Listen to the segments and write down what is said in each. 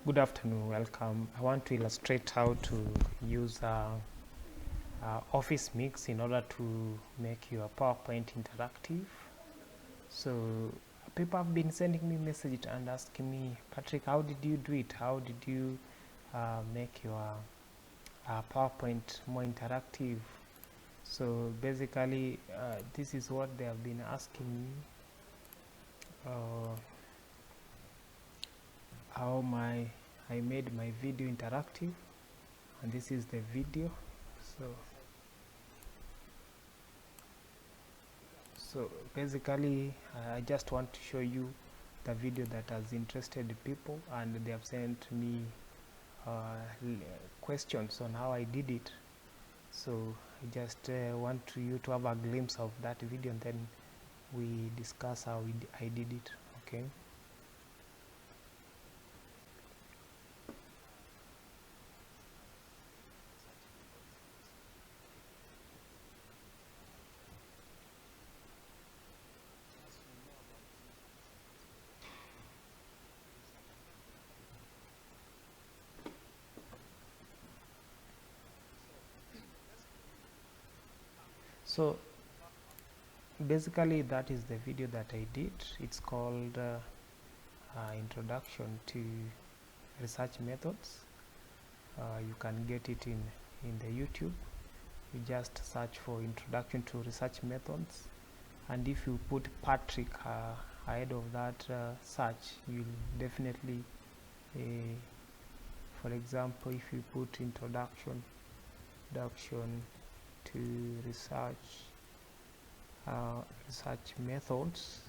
Good afternoon, welcome. I want to illustrate how to use Office Mix in order to make your PowerPoint interactive. So people have been sending me messages and asking me, Patrick, how did you do it? How did you make your PowerPoint more interactive? So basically, this is what they have been asking me. How I made my video interactive, and this is the video. So basically, I just want to show you the video that has interested people, and they have sent me questions on how I did it. So I just want you to have a glimpse of that video, and then we discuss how I did it. Okay. So basically, that is the video that I did. It's called Introduction to Research Methods. You can get it in the YouTube. You just search for Introduction to Research Methods, and if you put Patrick ahead of that search, you'll definitely for example, if you put introduction to research methods,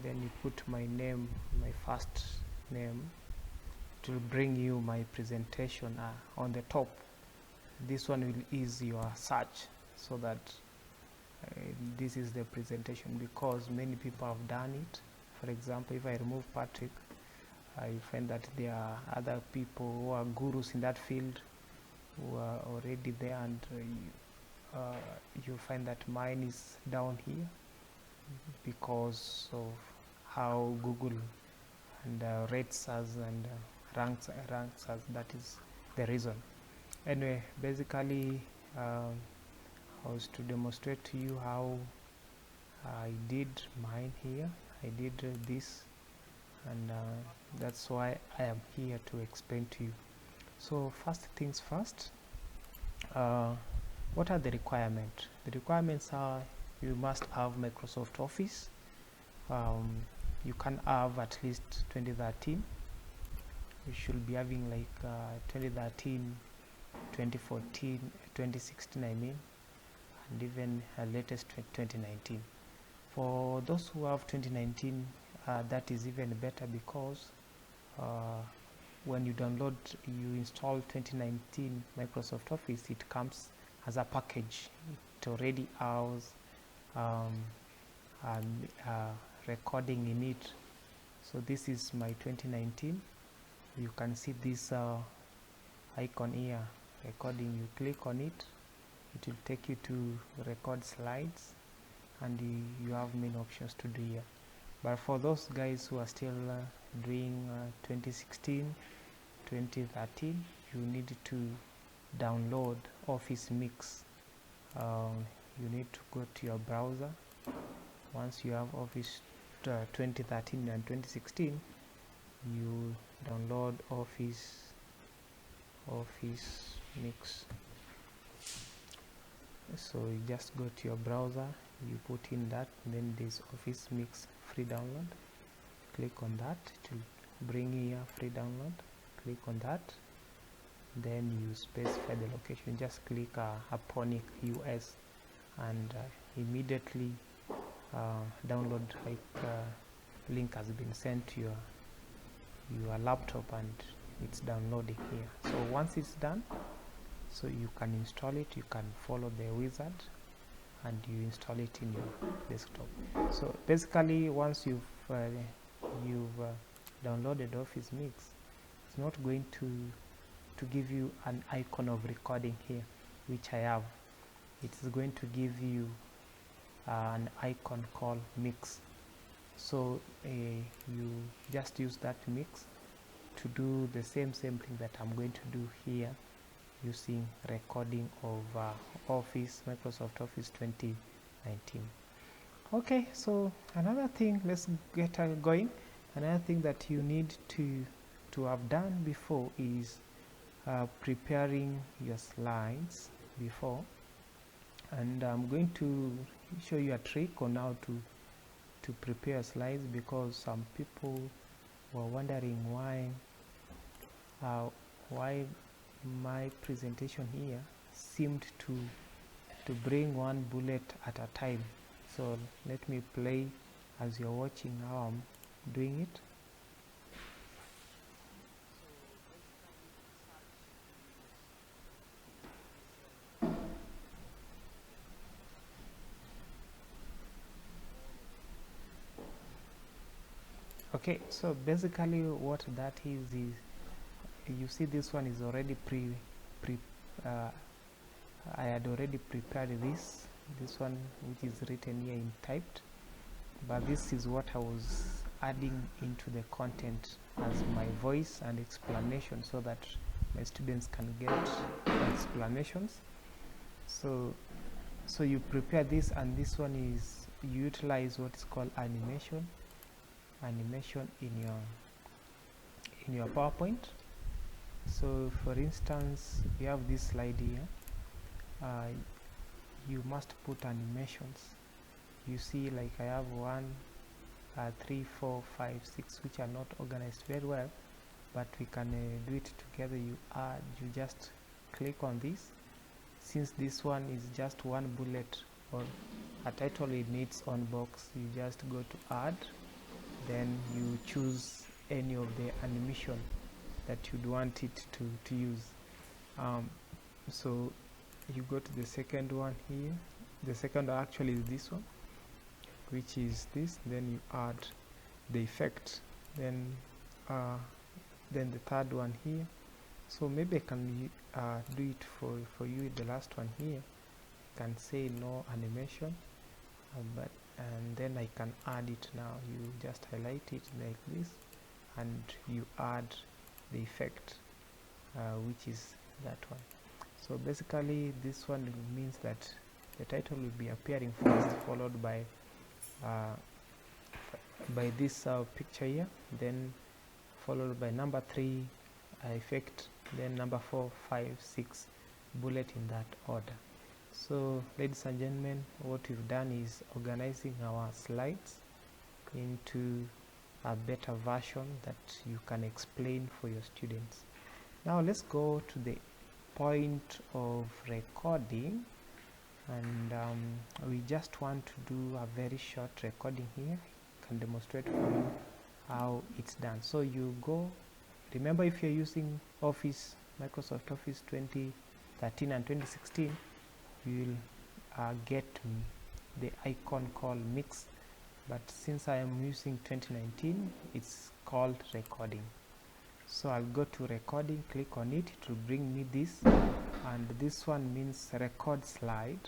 then you put my name, my first name, it will bring you my presentation on the top. This one will ease your search, so that this is the presentation, because many people have done it. For example, if I remove Patrick, I find that there are other people who are gurus in that field who are already there, and you find that mine is down here because of how Google and rates us and ranks us. That is the reason. Anyway, basically, I was to demonstrate to you how I did mine here. I did this, and that's why I am here to explain to you. So first things first, what are the requirements? The requirements are, you must have Microsoft Office. You can have at least 2013. You should be having like 2013, 2014, 2016 I mean, and even latest 2019. For those who have 2019, that is even better, because when you install 2019 Microsoft Office, it comes as a package. It already has recording in it. So this is my 2019. You can see this icon here, recording. You click on it, it will take you to record slides, and you have many options to do here. But for those guys who are still doing 2016, 2013, you need to download Office Mix. You need to go to your browser. Once you have Office 2013 and 2016, you download Office Mix. So you just go to your browser, you put in that, then this Office Mix free download. Click on that, it will bring here free download. Click on that, then you specify the location. Just click upon it, US, and immediately download link has been sent to your laptop, and it's downloading here. So once it's done, so you can install it. You can follow the wizard and you install it in your desktop. So basically, once you've downloaded Office Mix, it's not going to give you an icon of recording here, which I have. It is going to give you an icon called Mix. So you just use that Mix to do the same thing that I'm going to do here using recording of Microsoft Office 2019. Okay, so another thing, let's get going. Another thing that you need to have done before is preparing your slides before, and I'm going to show you a trick on how to prepare slides, because some people were wondering why my presentation here seemed to bring one bullet at a time. So let me play as you're watching how I'm doing it. Okay, so basically what that is you see this one is already I had already prepared this one, which is written here in typed, but this is what I was adding into the content as my voice and explanation, so that my students can get explanations. So you prepare this, and this one is you utilize what is called animation in your PowerPoint. So for instance, we have this slide here. You must put animations. You see, like I have 1, 3, 4, 5, 6, which are not organized very well, but we can do it together. You just click on this. Since this one is just one bullet or a title in its own box, you just go to add, then you choose any of the animation that you'd want it to use. So you go to the second one here. The second actually is this one, which is this. Then you add the effect. Then the third one here. So maybe I can do it for you. The last one here, I can say no animation, and then I can add it now. You just highlight it like this, and you add the effect, which is that one. So basically this one means that the title will be appearing first, followed by this picture here, then followed by number 3 effect, then number 4, 5, 6 bullet, in that order. So ladies and gentlemen, what we've done is organizing our slides into a better version that you can explain for your students. Now let's go to the point of recording, and we just want to do a very short recording here. I can demonstrate for you how it's done. So you go, remember, if you're using Microsoft Office 2013 and 2016, you will get the icon called mix, but since I am using 2019, it's called recording. So I'll go to recording, click on it, it will bring me this, and this one means record slide.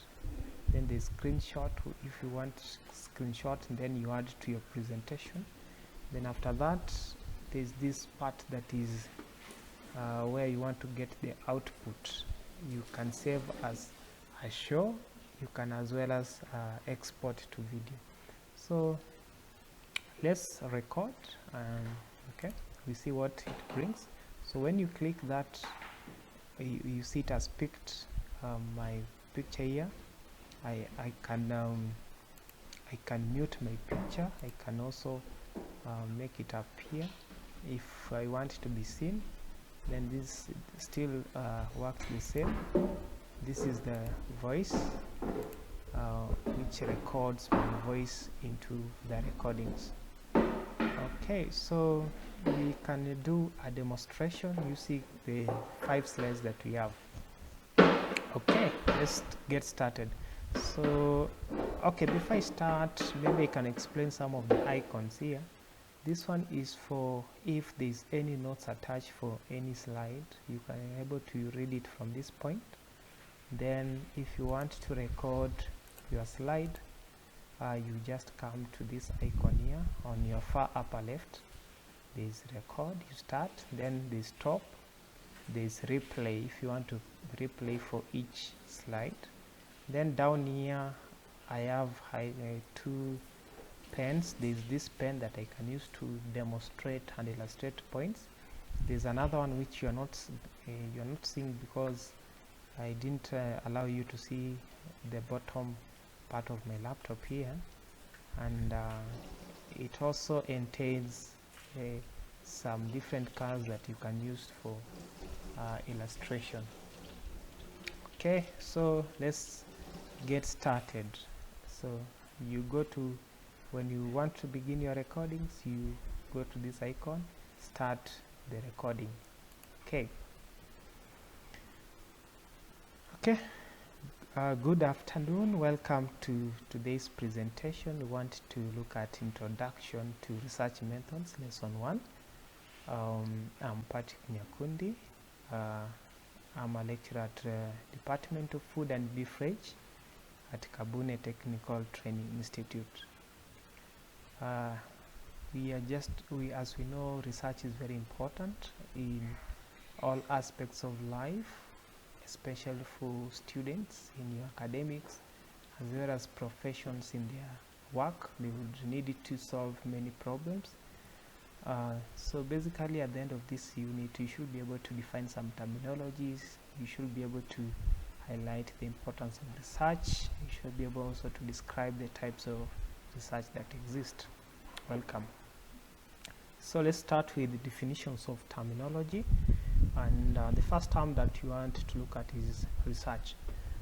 Then the screenshot, if you want screenshot, then you add to your presentation. Then after that, there's this part that is where you want to get the output. You can save as a show, you can as well as export to video. So let's record, okay, we see what it brings. So when you click that, you see it has picked my picture here. I can mute my picture. I can also make it appear if I want it to be seen. Then this still works the same. This is the voice, which records my voice into the recordings. Okay, so we can do a demonstration using the 5 slides that we have. Okay, let's get started. So okay, before I start, maybe I can explain some of the icons here. This one is for if there's any notes attached for any slide, you can be able to read it from this point. Then if you want to record your slide, you just come to this icon here on your far upper left, There's record, you start, then there's stop, there's replay if you want to replay for each slide. Then down here I have two pens. There's this pen that I can use to demonstrate and illustrate points. There's another one which you're not seeing because I didn't allow you to see the bottom part of my laptop here, and it also entails some different colors that you can use for illustration. Okay, so let's get started. So you go to, when you want to begin your recordings, you go to this icon, start the recording. Okay. Good afternoon, welcome to today's presentation. We want to look at Introduction to Research Methods, Lesson 1. I'm Patrick Nyakundi. I'm a lecturer at Department of Food and Beverage at Kabune Technical Training Institute. As we know, research is very important in all aspects of life, especially for students in your academics as well as professions in their work. They would need it to solve many problems. So basically at the end of this unit you should be able to define some terminologies, you should be able to highlight the importance of research, you should be able also to describe the types of research that exist. Welcome. So let's start with the definitions of terminology, and the first term that you want to look at is research.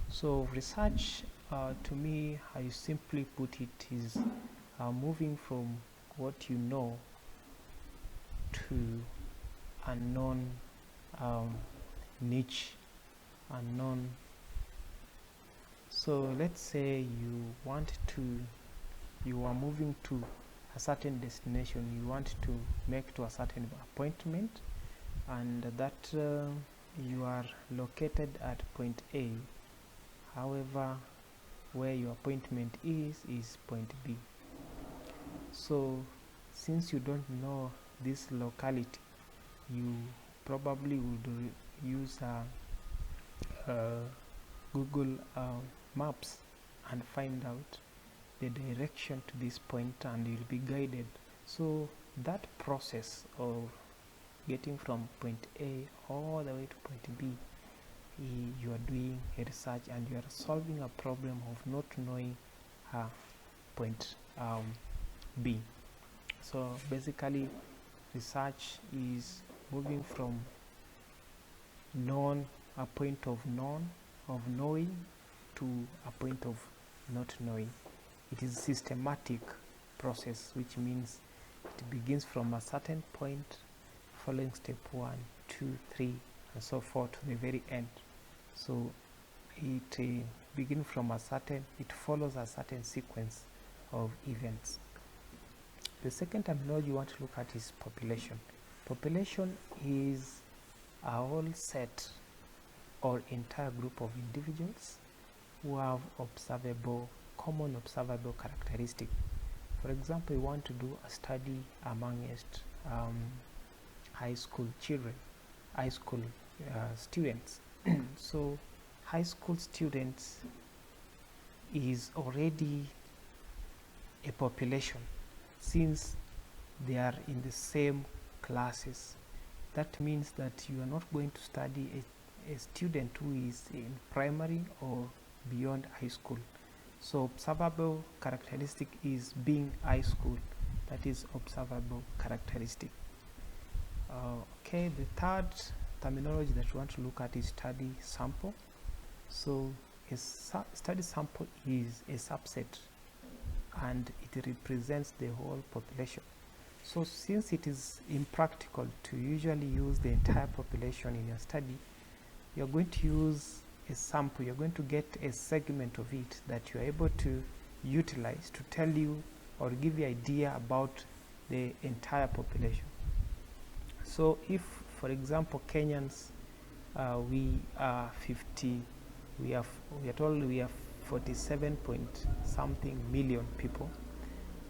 So research, to me, I simply put it, is moving from what you know to a known niche, unknown. So let's say you are moving to a certain destination, you want to make to a certain appointment, and that you are located at point A. However, where your appointment is point B. So since you don't know this locality, you probably would use Google Maps and find out the direction to this point, and you'll be guided. So that process of getting from point A all the way to point B, you are doing a research and you are solving a problem of not knowing point B. So basically research is moving from a point of knowing to a point of not knowing. It is a systematic process, which means it begins from a certain point, following step 1, 2, 3, and so forth to the very end. So it begins from it follows a certain sequence of events. The second terminology you want to look at is population. Population is a whole set or entire group of individuals who have common observable characteristics. For example, you want to do a study amongst high school students. So high school students is already a population since they are in the same classes. That means that you are not going to study a student who is in primary or beyond high school. So observable characteristic is being high school. That is observable characteristic. Okay, the third terminology that we want to look at is study sample. So a study sample is a subset and it represents the whole population. So since it is impractical to usually use the entire population in your study, you're going to use a sample. You're going to get a segment of it that you're able to utilize to tell you or give you idea about the entire population. So if, for example, Kenyans, we are told we have 47 point something million people,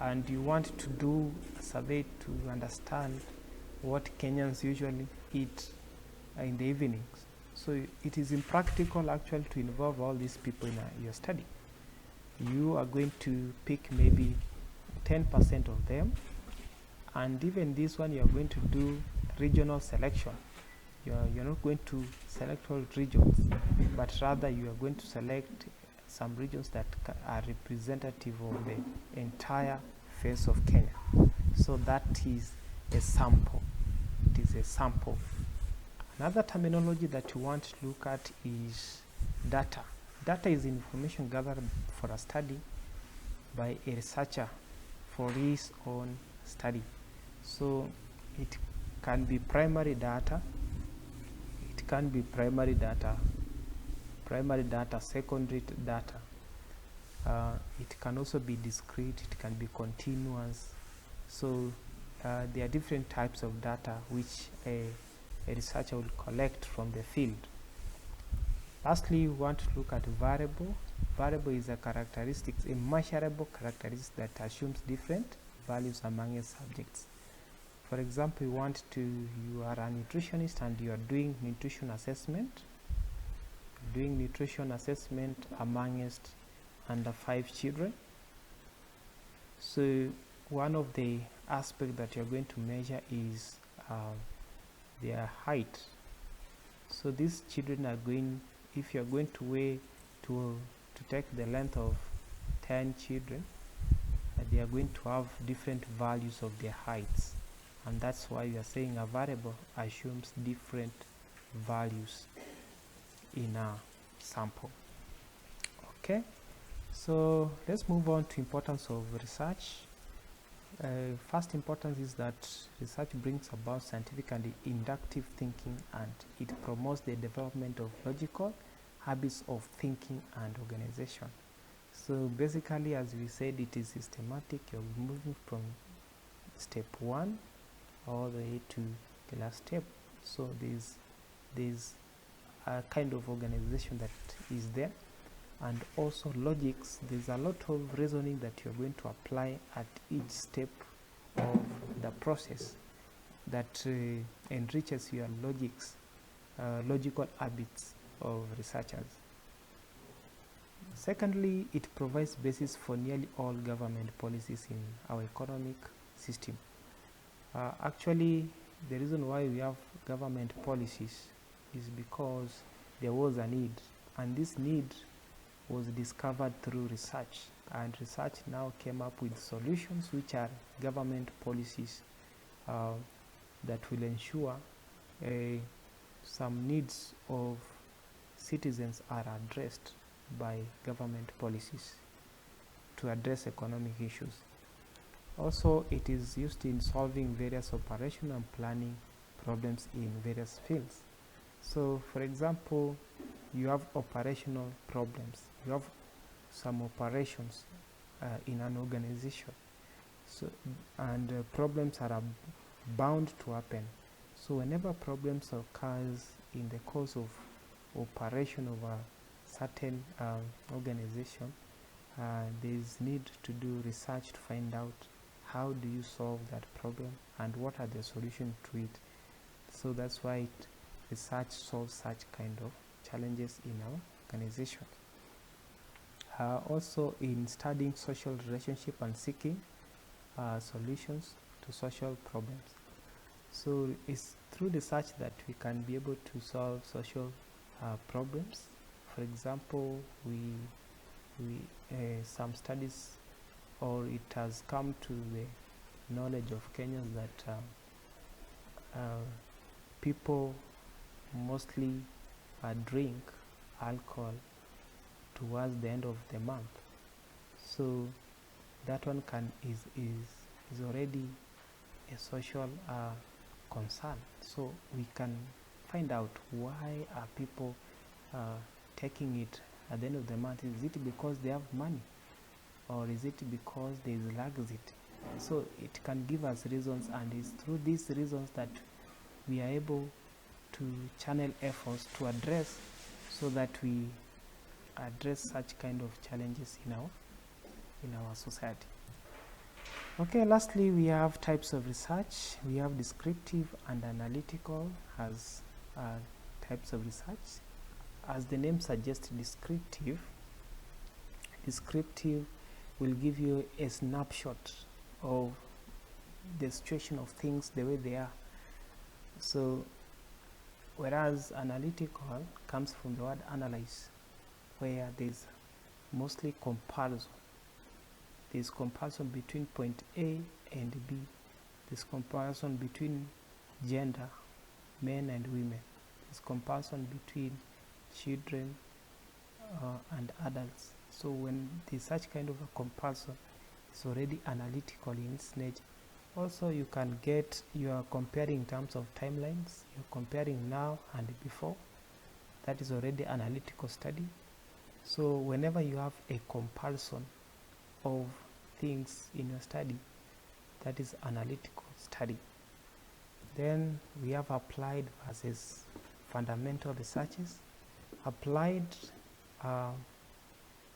and you want to do a survey to understand what Kenyans usually eat in the evenings. So it is impractical actually to involve all these people in your study. You are going to pick maybe 10% of them, and even this one you are going to do regional selection. You're not going to select all regions, but rather you are going to select some regions that are representative of the entire face of Kenya. So that is a sample. It is a sample. Another terminology that you want to look at is data. Data is information gathered for a study by a researcher for his own study. So it can be primary data, secondary data. It can also be discrete, it can be continuous. So there are different types of data which a researcher will collect from the field. Lastly, we want to look at variable. Variable is a measurable characteristic that assumes different values among its subjects. For example, you are a nutritionist and you are doing nutrition assessment amongst under 5 children. So one of the aspects that you're going to measure is their height. So these children are going, if you're going to weigh to take the length of 10 children, they are going to have different values of their heights, and that's why we are saying a variable assumes different values in a sample. Okay, so let's move on to importance of research. First importance is that research brings about scientific and inductive thinking, and it promotes the development of logical habits of thinking and organization. So basically, as we said, it is systematic. You're moving from step 1 all the way to the last step. So there's a kind of organization that is there, and also logics. There's a lot of reasoning that you're going to apply at each step of the process that enriches your logical habits of researchers. Secondly, it provides basis for nearly all government policies in our economic system. Actually, the reason why we have government policies is because there was a need, and this need was discovered through research, and research now came up with solutions which are government policies that will ensure some needs of citizens are addressed by government policies to address economic issues. Also, it is used in solving various operational and planning problems in various fields. So, for example, you have operational problems. You have some operations in an organization. So, and problems are bound to happen. So, whenever problems occurs in the course of operation of a certain organization, there is need to do research to find out how do you solve that problem and what are the solutions to it. So that's why research solves such kind of challenges in our organization. Also in studying social relationship and seeking solutions to social problems. So it's through research that we can be able to solve social problems. For example, some studies, or it has come to the knowledge of Kenyans that people mostly drink alcohol towards the end of the month. So that one is already a social concern. So we can find out why are people taking it at the end of the month. Is it because they have money, or is it because there is laxity? So it can give us reasons, and it's through these reasons that we are able to channel efforts to address, so that we address such kind of challenges in our society. Okay, lastly, we have types of research. We have descriptive and analytical as types of research. As the name suggests, descriptive will give you a snapshot of the situation of things the way they are. So whereas analytical comes from the word analyze, where there's mostly comparison. There's comparison between point A and B. There's comparison between gender, men and women. There's comparison between children and adults. So when there's such kind of a comparison, it's already analytical in its nature. Also, you are comparing in terms of timelines. You're comparing now and before. That is already analytical study. So whenever you have a comparison of things in your study, that is analytical study. Then we have applied versus fundamental researches. Applied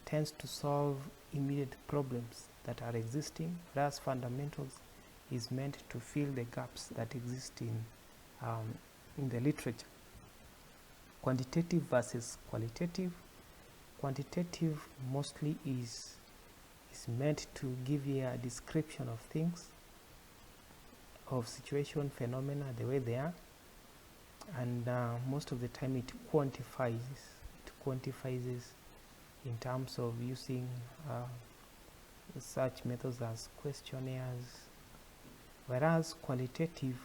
tends to solve immediate problems that are existing, whereas fundamentals is meant to fill the gaps that exist in the literature. Quantitative versus qualitative. Quantitative mostly is meant to give you a description of things, of situation, phenomena, the way they are, and most of the time it quantifies in terms of using such methods as questionnaires, whereas qualitative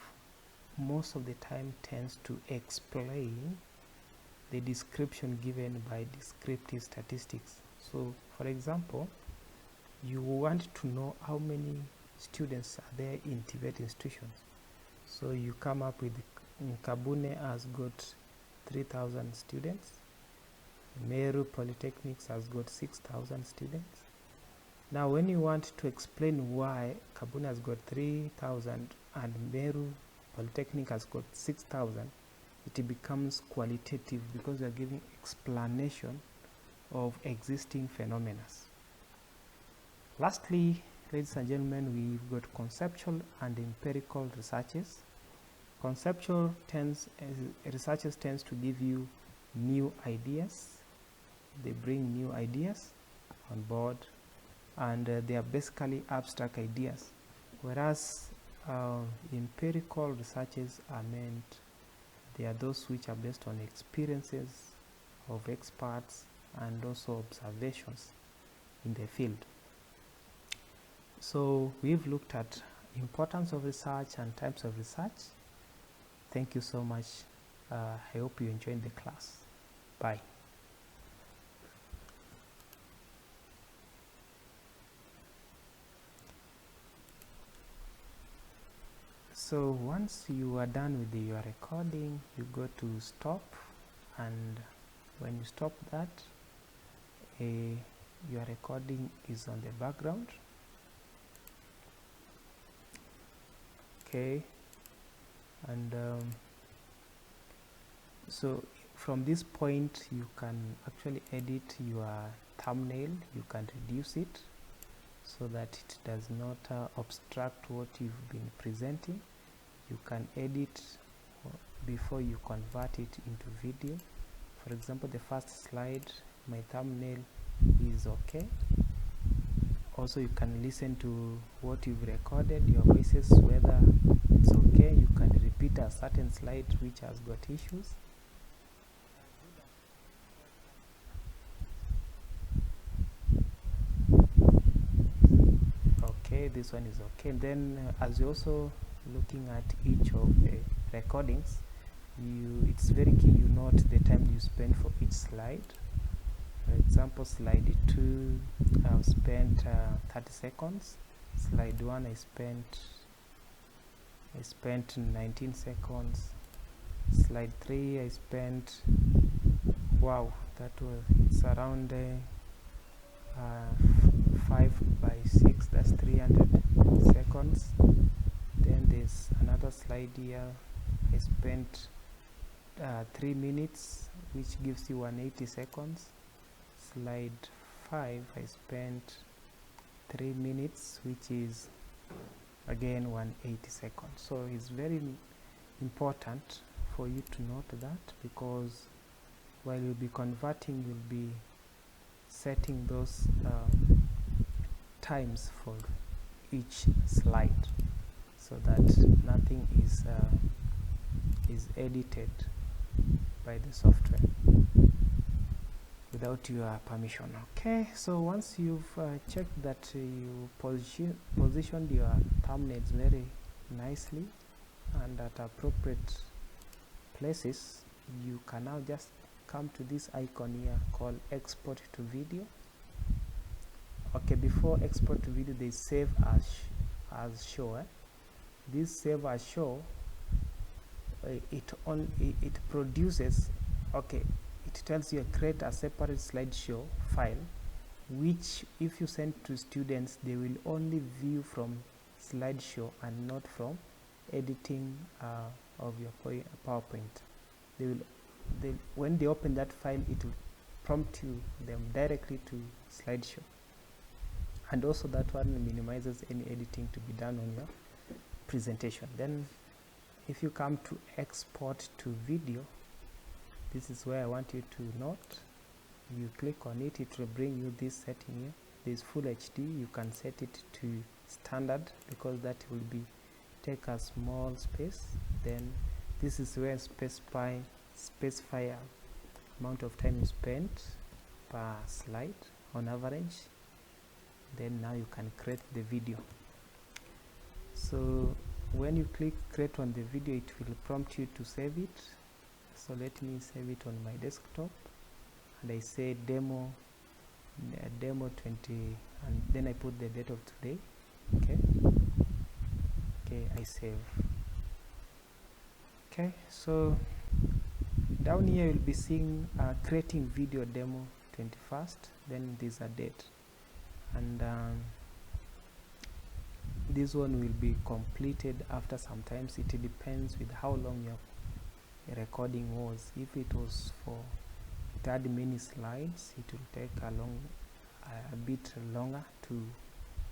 most of the time tends to explain the description given by descriptive statistics. So for example, you want to know how many students are there in TVET institutions. So you come up with Kabune has got 3,000 students, Meru Polytechnics has got 6,000 students. Now when you want to explain why Kabune has got 3,000 and Meru Polytechnic has got 6,000, it becomes qualitative because you are giving explanation of existing phenomena. Lastly, ladies and gentlemen, we've got conceptual and empirical researches. Conceptual researches tends to give you new ideas. They bring new ideas on board, and they are basically abstract ideas, whereas empirical researches they are those which are based on experiences of experts and also observations in the field. So we've looked at importance of research and types of research. Thank you so much. I hope you enjoyed the class. Bye. So once you are done with your recording, you go to stop, and when you stop that, your recording is on the background. Okay, and so from this point you can actually edit your thumbnail. You can reduce it so that it does not obstruct what you've been presenting. You can edit before you convert it into video. For example, the first slide, my thumbnail is okay. Also, you can listen to what you've recorded, your voices, whether it's okay. You can repeat a certain slide which has got issues. Okay, this one is okay. Then as you're also looking at each of the recordings, it's very key you note the time you spend for each slide. For example, slide 2 I've spent 30 seconds. Slide 1 I spent 19 seconds. Slide 3 I spent, wow, it's around 5 by 6, that's 300 seconds. Then there's another slide here I spent 3 minutes, which gives you 180 seconds. Slide 5 I spent 3 minutes, which is again 180 seconds. So it's very important for you to note that, because while you'll be converting, you'll be setting those times for each slide, so that nothing is edited by the software without your permission. Okay, so once you've checked that you positioned your thumbnails very nicely and at appropriate places, you can now just come to this icon here called export to video. Okay, before export to video, they save as show. This save as show, it produces, okay, it tells you create a separate slideshow file, which if you send to students, they will only view from slideshow and not from editing of your PowerPoint. When they open that file, it will prompt them directly to slideshow, and also that one minimizes any editing to be done on your presentation. Then if you come to export to video, this is where I want you to note. You click on it, it will bring you this setting here. This full HD, you can set it to standard, because that will be take a small space. Then this is where specify amount of time you spent per slide on average. Then now you can create the video. So when you click create on the video, it will prompt you to save it. So let me save it on my desktop, and I say demo 20, and then I put the date of today. Okay, I save. Okay, so down here you'll be seeing creating video demo 21st. Then there's a date, and this one will be completed after sometimes. It depends with how long your recording was. If it was for 30 mini slides, it will take a bit longer to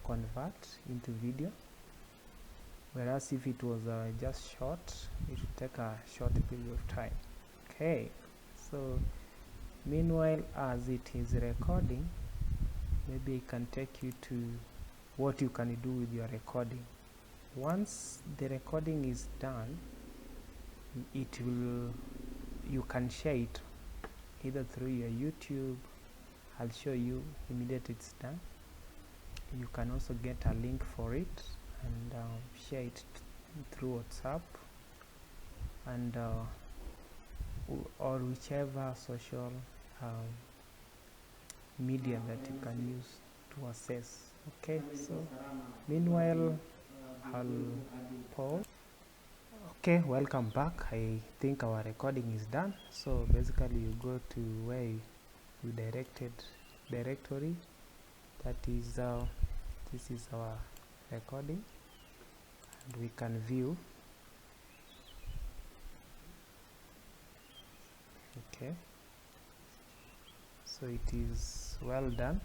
convert into video, whereas if it was just short, it will take a short period of time. Okay, so meanwhile, as it is recording, maybe I can take you to what you can do with your recording. Once the recording is done, you can share it either through your YouTube. I'll show you immediately it's done. You can also get a link for it and share it through WhatsApp and or whichever social media that you can use to access. Okay, so meanwhile I'll pause. Okay, welcome back. I think our recording is done. So basically you go to where you directed directory, that is this is our recording, and we can view. Okay, so it is well done.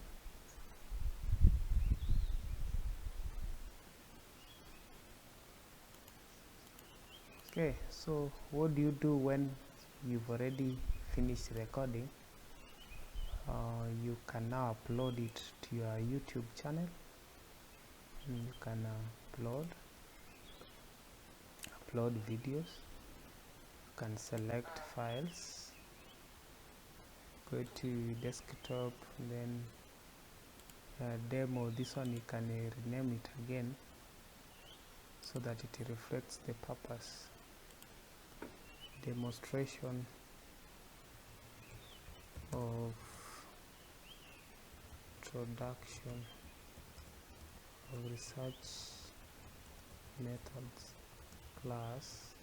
Okay, so what do you do when you've already finished recording? You can now upload it to your YouTube channel. And you can upload videos. You can select files, go to desktop, then demo. This one you can rename it again so that it reflects the purpose. Demonstration of introduction of research methods class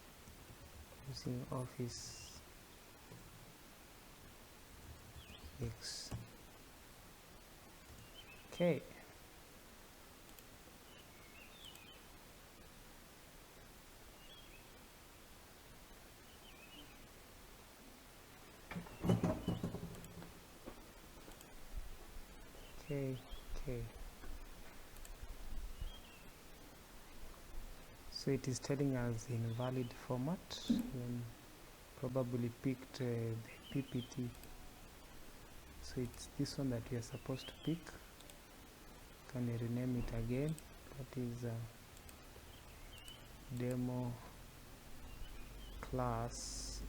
using Office X. Okay. Okay. So it is telling us invalid format, and probably picked the PPT. So it's this one that we are supposed to pick. Can you rename it again? That is demo class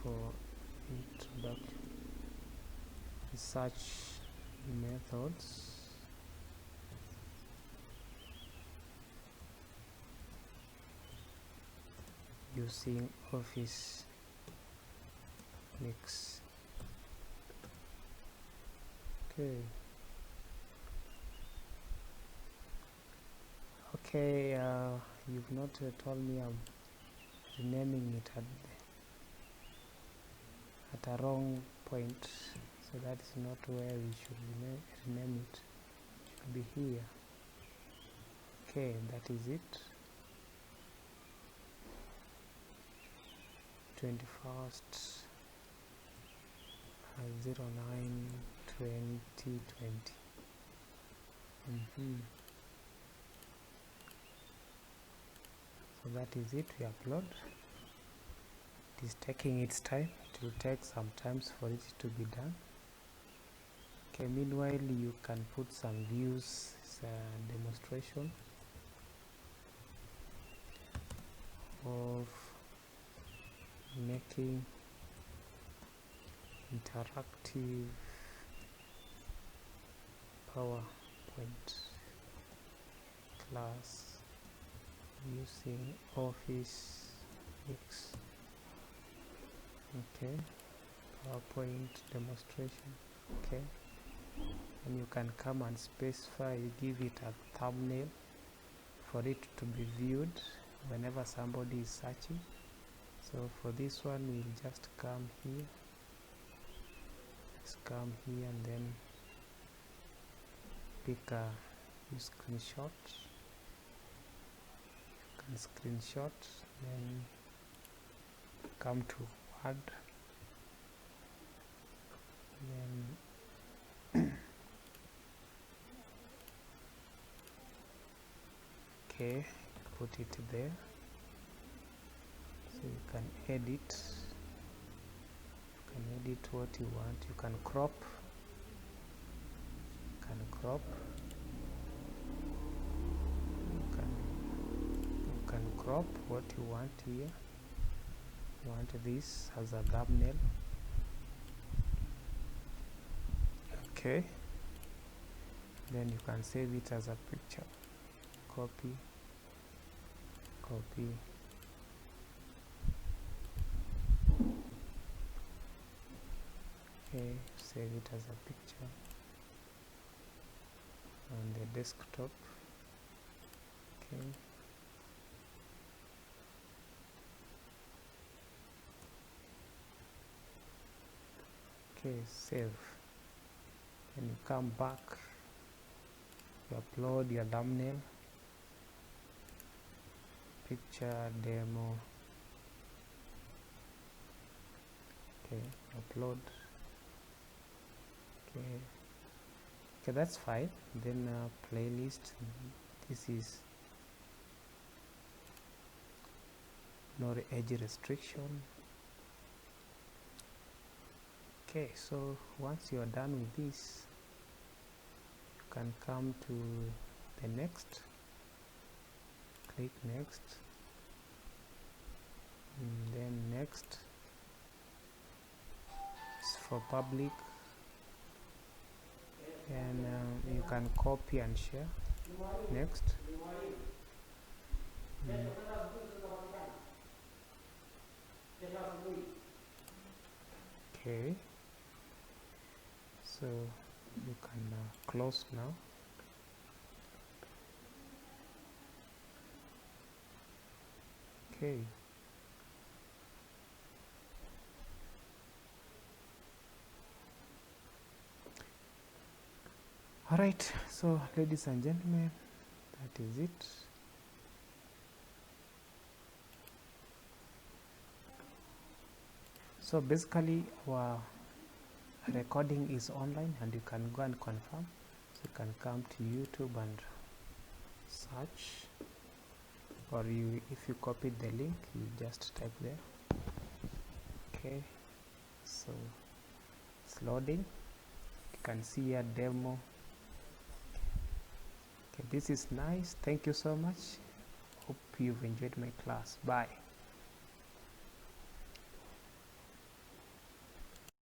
for introduction research methods. Using Office Mix. Okay. Okay, you've not told me I'm renaming it at a wrong point, so that is not where we should rename it. It should be here. Okay, that is it. 21st 09 2020. So that is it. We upload. It is taking its time. It will take some time for it to be done. Okay, meanwhile you can put some views. It's a demonstration of making interactive PowerPoint class using Office Mix. Okay, PowerPoint demonstration. Okay, and you can come and specify, you give it a thumbnail for it to be viewed whenever somebody is searching. So for this one we'll just come here, and then pick a screenshot. You can screenshot, then come to Word, then okay, put it there. So you can edit what you want. You can crop, you can crop what you want here. You want this as a thumbnail. Okay, then you can save it as a picture. Copy. Okay, save it as a picture on the desktop. Okay, save. Then you come back, you upload your thumbnail, picture demo. Okay, upload. Okay, that's fine. Then playlist, this is no age restriction. Okay, so once you are done with this, you can come to the next, click next, and then next is for public, and you can copy and share. Next. Okay, so you can close now. Okay, all right, so ladies and gentlemen, that is it. So basically our recording is online and you can go and confirm. So you can come to YouTube and search or you, if you copied the link, you just type there. Okay, so it's loading. You can see here demo. Okay, this is nice. Thank you so much. Hope you've enjoyed my class. Bye.